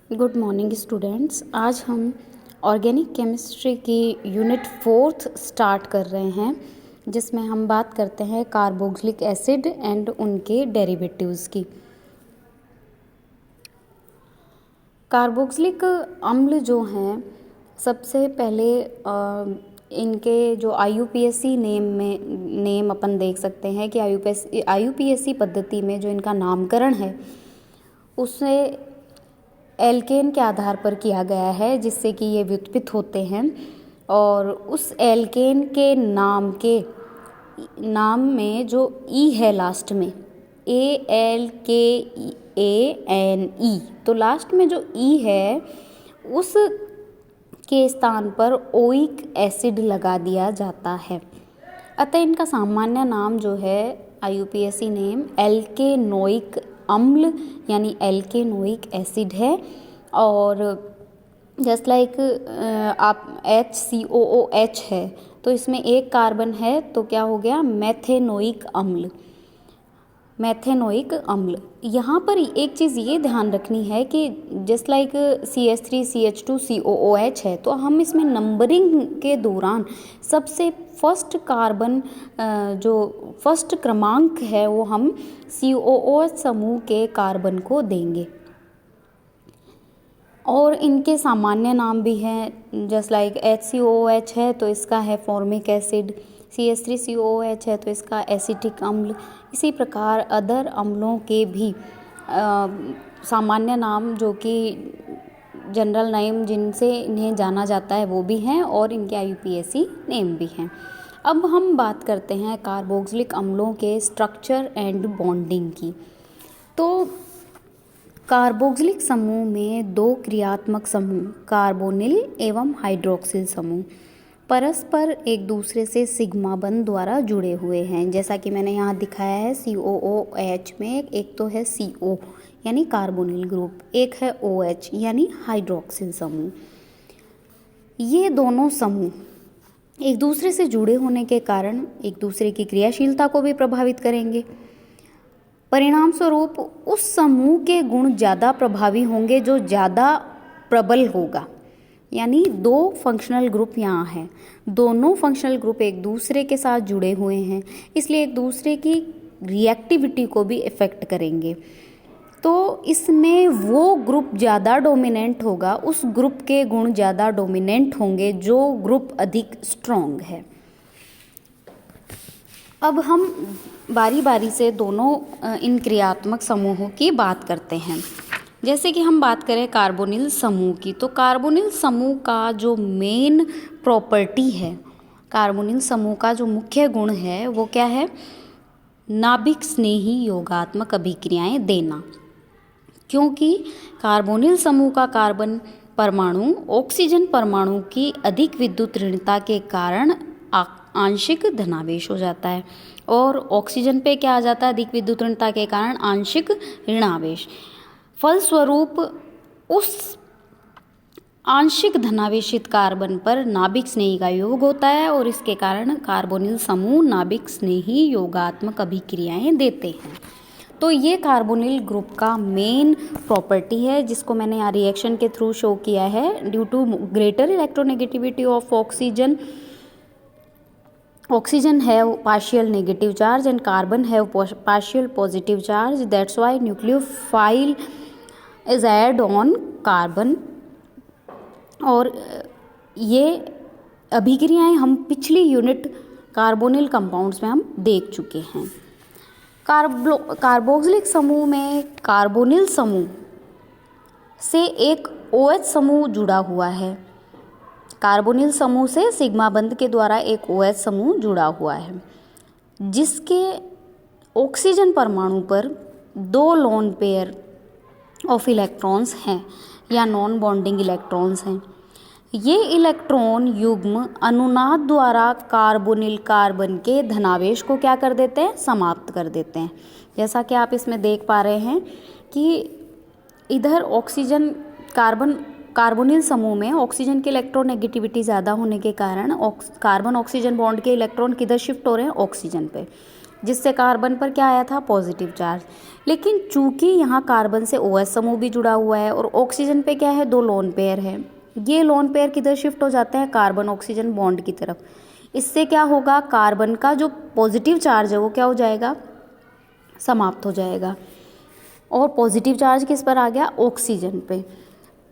Good morning students. आज हम organic chemistry की यूनिट 4 स्टार्ट कर रहे हैं, जिसमें हम बात करते हैं कार्बोक्सिलिक एसिड एंड उनके डेरिवेटिव्स की। कार्बोक्सिलिक अम्ल जो हैं, सबसे पहले इनके जो IUPAC नेम अपन देख सकते हैं कि IUPAC पद्धति में जो इनका नामकरण है उसे एल्केन के आधार पर किया गया है, जिससे कि ये व्युत्पत्त होते हैं। और उस एल्केन के नाम में जो ई है लास्ट में, ALKANE, तो लास्ट में जो ई है उस के स्थान पर ओइक एसिड लगा दिया जाता है। अतः इनका सामान्य नाम जो है IUPAC नेम एल्केनोइक अम्ल यानी एल्केनोइक एसिड है। और जस्ट लाइक आप HCOOH है तो इसमें एक कार्बन है, तो क्या हो गया मेथेनोइक अम्ल। यहाँ पर एक चीज़ ये ध्यान रखनी है कि जस्ट लाइक CH3CH2COOH है, तो हम इसमें नंबरिंग के दौरान सबसे फर्स्ट कार्बन जो फर्स्ट क्रमांक है वो हम COOH समूह के कार्बन को देंगे। और इनके सामान्य नाम भी हैं, जस्ट लाइक HCOOH है तो इसका है फॉर्मिक एसिड, CH3COOH है तो इसका एसिटिक अम्ल। इसी प्रकार अदर अम्लों के भी सामान्य नाम जो कि जनरल नेम जिनसे इन्हें जाना जाता है वो भी हैं, और इनके IUPAC नेम भी हैं। अब हम बात करते हैं कार्बोक्सिलिक अम्लों के स्ट्रक्चर एंड बॉन्डिंग की। तो कार्बोक्सिलिक समूह में दो क्रियात्मक समूह कार्बोनिल एवं हाइड्रोक्सिल समूह परस्पर एक दूसरे से सिग्मा बंध द्वारा जुड़े हुए हैं। जैसा कि मैंने यहाँ दिखाया है, COOH में एक तो है CO यानी कार्बोनिल ग्रुप, एक है OH यानी हाइड्रोक्सिल समूह। ये दोनों समूह एक दूसरे से जुड़े होने के कारण एक दूसरे की क्रियाशीलता को भी प्रभावित करेंगे। परिणाम स्वरूप उस समूह के गुण ज़्यादा प्रभावी होंगे जो ज़्यादा प्रबल होगा। यानी दो फंक्शनल ग्रुप यहाँ हैं, दोनों फंक्शनल ग्रुप एक दूसरे के साथ जुड़े हुए हैं, इसलिए एक दूसरे की रिएक्टिविटी को भी इफ़ेक्ट करेंगे। तो इसमें वो ग्रुप ज़्यादा डोमिनेंट होगा, उस ग्रुप के गुण ज़्यादा डोमिनेंट होंगे जो ग्रुप अधिक स्ट्रॉन्ग है। अब हम बारी बारी से दोनों इन क्रियात्मक समूहों की बात करते हैं। जैसे कि हम बात करें कार्बोनिल समूह की, तो कार्बोनिल समूह का जो मेन प्रॉपर्टी है, कार्बोनिल समूह का जो मुख्य गुण है वो क्या है? नाभिक स्नेही योगात्मक अभिक्रियाएं देना। क्योंकि कार्बोनिल समूह का कार्बन परमाणु ऑक्सीजन परमाणु की अधिक विद्युत ऋणता के कारण आंशिक धनावेश हो जाता है, और ऑक्सीजन पे क्या आ जाता है? अधिक विद्युत ऋणता के कारण आंशिक ऋणावेश। फलस्वरूप उस आंशिक धनावेशित कार्बन पर नाभिक स्नेही का योग होता है, और इसके कारण कार्बोनिल समूह नाभिक स्नेही योगात्मक अभिक्रियाएं देते हैं। तो ये कार्बोनिल ग्रुप का मेन प्रॉपर्टी है, जिसको मैंने यहाँ रिएक्शन के थ्रू शो किया है। Due to greater electronegativity of oxygen have partial negative charge and carbon have partial positive charge, that's why nucleophile is add on carbon. और ये अभिक्रियाएं हम पिछली यूनिट कार्बोनिल कंपाउंड्स में हम देख चुके हैं। कार्बोक्सिलिक समूह में कार्बोनिल समूह से एक OH समूह जुड़ा हुआ है। कार्बोनिल समूह से सिग्मा बंध के द्वारा एक OH समूह जुड़ा हुआ है, जिसके ऑक्सीजन परमाणु पर दो लोन पेयर ऑफ इलेक्ट्रॉन्स हैं या नॉन बॉन्डिंग इलेक्ट्रॉन्स हैं। ये इलेक्ट्रॉन युग्म अनुनाद द्वारा कार्बोनिल कार्बन के धनावेश को क्या कर देते हैं? समाप्त कर देते हैं। जैसा कि आप इसमें देख पा रहे हैं कि इधर ऑक्सीजन कार्बोनिल समूह में ऑक्सीजन की इलेक्ट्रोनेगेटिविटी ज़्यादा होने के कारण कार्बन ऑक्सीजन बॉन्ड के इलेक्ट्रॉन किधर शिफ्ट हो रहे हैं? ऑक्सीजन पे। जिससे कार्बन पर क्या आया था, पॉजिटिव चार्ज। लेकिन चूंकि यहाँ कार्बन से OH समूह भी जुड़ा हुआ है और ऑक्सीजन पे क्या है, 2 लोन पेयर है, ये लोन पेयर किधर शिफ्ट हो जाते हैं, कार्बन ऑक्सीजन बॉन्ड की तरफ। इससे क्या होगा, कार्बन का जो पॉजिटिव चार्ज है वो क्या हो जाएगा, समाप्त हो जाएगा। और पॉजिटिव चार्ज किस पर आ गया, ऑक्सीजन पे।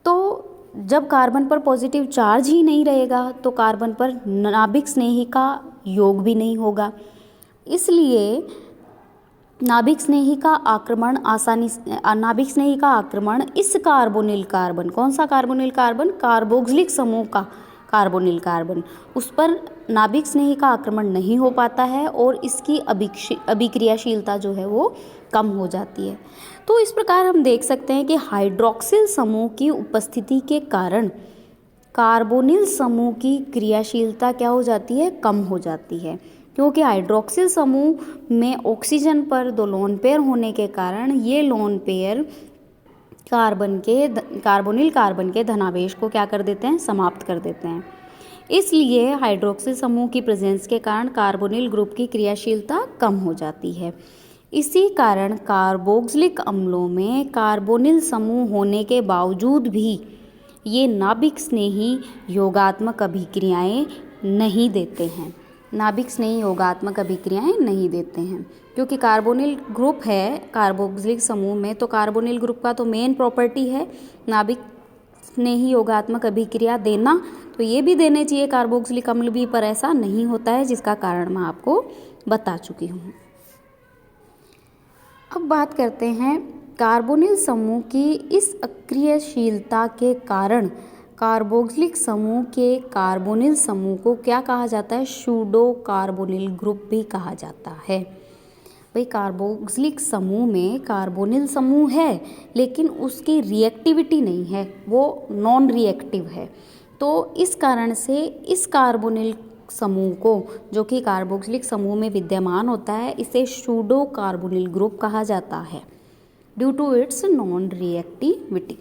तो जब कार्बन पर पॉजिटिव चार्ज ही नहीं रहेगा तो कार्बन पर नाभिक स्नेही का योग भी नहीं होगा। इसलिए नाभिक स्नेही का आक्रमण इस कार्बोनिल कार्बन, कौन सा कार्बोनिल कार्बन, कार्बोक्सिलिक समूह का कार्बोनिल कार्बन, उस पर नाभिक स्नेही का आक्रमण नहीं हो पाता है और इसकी अभिक्रियाशीलता जो है वो कम हो जाती है। तो इस प्रकार हम देख सकते हैं कि हाइड्रोक्सिल समूह की उपस्थिति के कारण कार्बोनिल समूह की क्रियाशीलता क्या हो जाती है, कम हो जाती है, क्योंकि हाइड्रोक्सिल समूह में ऑक्सीजन पर 2 लोन पेयर होने के कारण ये लोन पेयर कार्बोनिल कार्बन के धनावेश को क्या कर देते हैं, समाप्त कर देते हैं। इसलिए हाइड्रोक्सिल समूह की प्रेजेंस के कारण कार्बोनिल ग्रुप की क्रियाशीलता कम हो जाती है। इसी कारण कार्बोक्सिलिक अम्लों में कार्बोनिल समूह होने के बावजूद भी ये नाभिक स्नेही योगात्मक अभिक्रियाएं नहीं देते हैं, नाभिक स्नेही योगात्मक अभिक्रियाएं नहीं देते हैं, क्योंकि कार्बोनिल ग्रुप है कार्बोक्सिलिक समूह में, तो कार्बोनिल ग्रुप का तो मेन प्रॉपर्टी है नाभिक स्नेही योगात्मक अभिक्रिया देना, तो ये भी देने चाहिए कार्बोक्सिलिक अम्ल भी, पर ऐसा नहीं होता है, जिसका कारण मैं आपको बता चुकी हूँ। अब बात करते हैं कार्बोनिल समूह की इस अक्रियशीलता के कारण कार्बोक्सिलिक समूह के कार्बोनिल समूह को क्या कहा जाता है, सूडो कार्बोनिल ग्रुप भी कहा जाता है। भाई कार्बोक्सिलिक समूह में कार्बोनिल समूह है लेकिन उसकी रिएक्टिविटी नहीं है, वो नॉन रिएक्टिव है, तो इस कारण से इस कार्बोनिल समूह को, जो कि कार्बोक्सिलिक समूह में विद्यमान होता है, इसे सूडो कार्बोनिल ग्रुप कहा जाता है due to its non reactivity.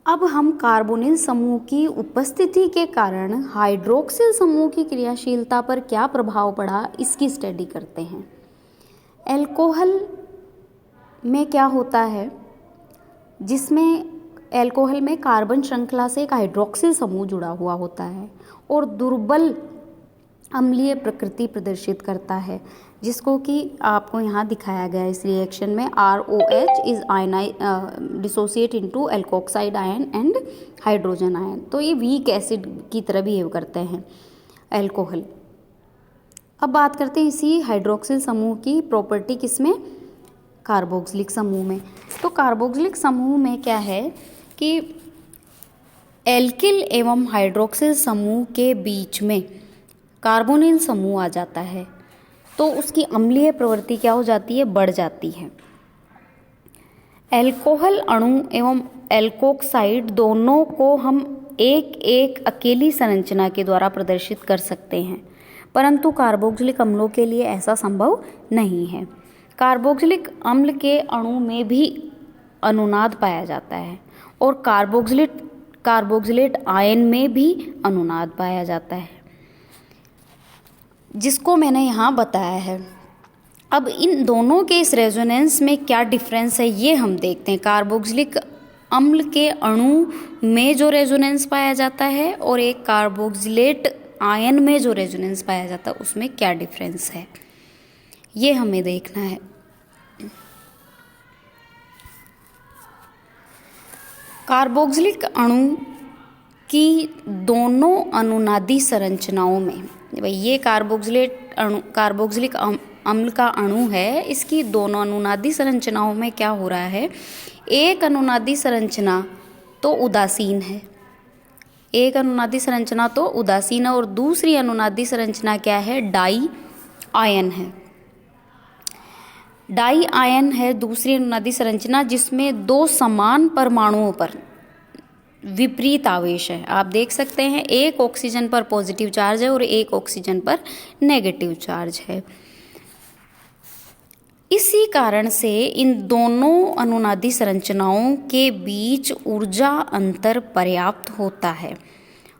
अब हम कार्बोनिल समूह की उपस्थिति के कारण हाइड्रोक्सिल समूह की क्रियाशीलता पर क्या प्रभाव पड़ा, इसकी स्टडी करते हैं। अल्कोहल में क्या होता है, जिसमें अल्कोहल में कार्बन श्रृंखला से एक हाइड्रोक्सिल समूह जुड़ा हुआ होता है और दुर्बल अम्लीय प्रकृति प्रदर्शित करता है, जिसको कि आपको यहाँ दिखाया गया है इस रिएक्शन में। ROH is dissociate into alkoxide ion and hydrogen ion, तो ये वीक एसिड की तरह बिहेव करते हैं अल्कोहल। अब बात करते हैं इसी हाइड्रोक्सिल समूह की प्रॉपर्टी किसमें, कार्बोक्सिलिक समूह में। तो कार्बोक्सिलिक समूह में क्या है कि एल्किल एवं हाइड्रोक्सिल समूह के बीच में कार्बोनिल समूह आ जाता है, तो उसकी अम्लीय प्रवृत्ति क्या हो जाती है, बढ़ जाती है। अल्कोहल अणु एवं एल्कोक्साइड दोनों को हम एक एक अकेली संरचना के द्वारा प्रदर्शित कर सकते हैं, परंतु कार्बोक्सिलिक अम्लों के लिए ऐसा संभव नहीं है। कार्बोक्सिलिक अम्ल के अणु में भी अनुनाद पाया जाता है और कार्बोक्सिलेट आयन में भी अनुनाद पाया जाता है, जिसको मैंने यहाँ बताया है। अब इन दोनों के इस रेजोनेंस में क्या डिफरेंस है ये हम देखते हैं। कार्बोक्सिलिक अम्ल के अणु में जो रेजोनेंस पाया जाता है और एक कार्बोक्सिलेट आयन में जो रेजोनेंस पाया जाता है उसमें क्या डिफरेंस है, ये हमें देखना है। कार्बोक्सिलिक अणु की दोनों अनुनादी संरचनाओं में, भाई ये कार्बोक्सिलिक अम्ल का अणु है, इसकी दोनों अनुनादी संरचनाओं में क्या हो रहा है, एक अनुनादी संरचना तो उदासीन है, एक अनुनादी संरचना तो उदासीन है और दूसरी अनुनादी संरचना क्या है, डाई आयन है। डाई आयन है दूसरी अनुनादी संरचना, जिसमें 2 समान परमाणुओं पर विपरीत आवेश है। आप देख सकते हैं एक ऑक्सीजन पर पॉजिटिव चार्ज है और एक ऑक्सीजन पर नेगेटिव चार्ज है। इसी कारण से इन दोनों अनुनादी संरचनाओं के बीच ऊर्जा अंतर पर्याप्त होता है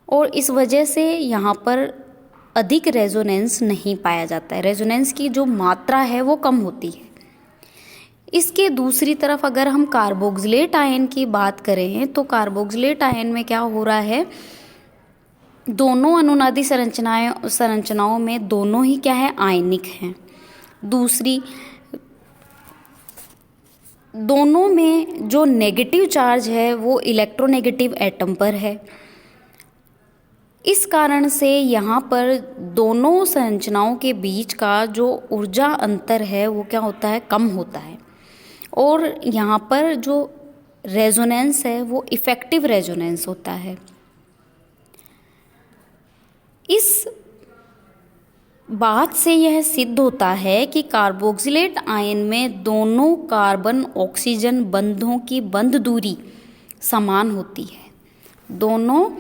और इस वजह से यहाँ पर अधिक रेजोनेंस नहीं पाया जाता है, रेजोनेंस की जो मात्रा है वो कम होती है। इसके दूसरी तरफ अगर हम कार्बोक्सिलेट आयन की बात करें तो कार्बोक्सिलेट आयन में क्या हो रहा है, दोनों अनुनादी संरचनाओं में दोनों ही क्या है, आयनिक हैं। दूसरी, दोनों में जो नेगेटिव चार्ज है वो इलेक्ट्रोनेगेटिव एटम पर है। इस कारण से यहाँ पर दोनों संरचनाओं के बीच का जो ऊर्जा अंतर है वो क्या होता है, कम होता है। और यहाँ पर जो रेजोनेंस है वो इफेक्टिव रेजोनेंस होता है। इस बात से यह सिद्ध होता है कि कार्बोक्सिलेट आयन में दोनों कार्बन ऑक्सीजन बंधों की बंध दूरी समान होती है। दोनों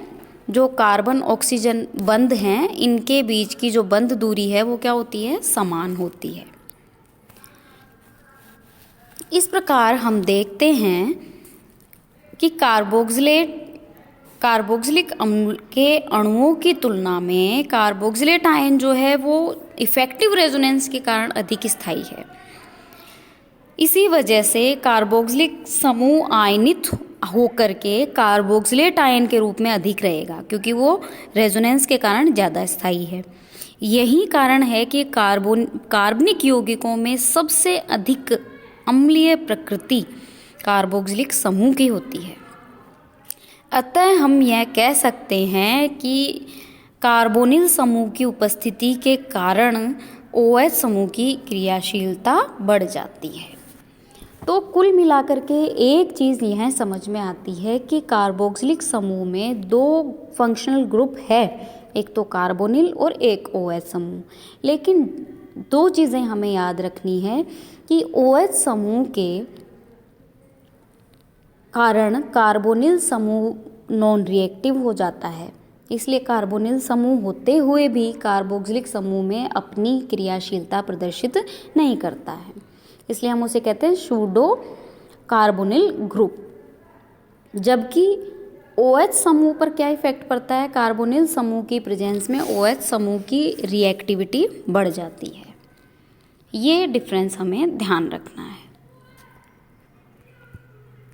जो कार्बन ऑक्सीजन बंध हैं इनके बीच की जो बंध दूरी है वो क्या होती है, समान होती है। इस प्रकार हम देखते हैं कि कार्बोक्सिलिक अम्ल के अणुओं की तुलना में कार्बोक्सिलेट आयन जो है वो इफेक्टिव रेजोनेंस के कारण अधिक स्थायी है। इसी वजह से कार्बोक्सिलिक समूह आयनित होकर के कार्बोक्सिलेट आयन के रूप में अधिक रहेगा, क्योंकि वो रेजोनेंस के कारण ज़्यादा स्थायी है। यही कारण है कि कार्बनिक यौगिकों में सबसे अधिक अम्लीय प्रकृति कार्बोक्सिलिक समूह की होती है। अतः हम यह कह सकते हैं कि कार्बोनिल समूह की उपस्थिति के कारण OH समूह की क्रियाशीलता बढ़ जाती है। तो कुल मिलाकर के एक चीज़ यह समझ में आती है कि कार्बोक्सिलिक समूह में दो फंक्शनल ग्रुप है, एक तो कार्बोनिल और एक OH समूह। लेकिन दो चीज़ें हमें याद रखनी है कि OH समूह के कारण कार्बोनिल समूह नॉन रिएक्टिव हो जाता है, इसलिए कार्बोनिल समूह होते हुए भी कार्बोक्सिलिक समूह में अपनी क्रियाशीलता प्रदर्शित नहीं करता है, इसलिए हम उसे कहते हैं सूडो कार्बोनिल ग्रुप। जबकि OH समूह पर क्या इफेक्ट पड़ता है, कार्बोनिल समूह की प्रेजेंस में OH समूह की रिएक्टिविटी बढ़ जाती है। ये डिफरेंस हमें ध्यान रखना है।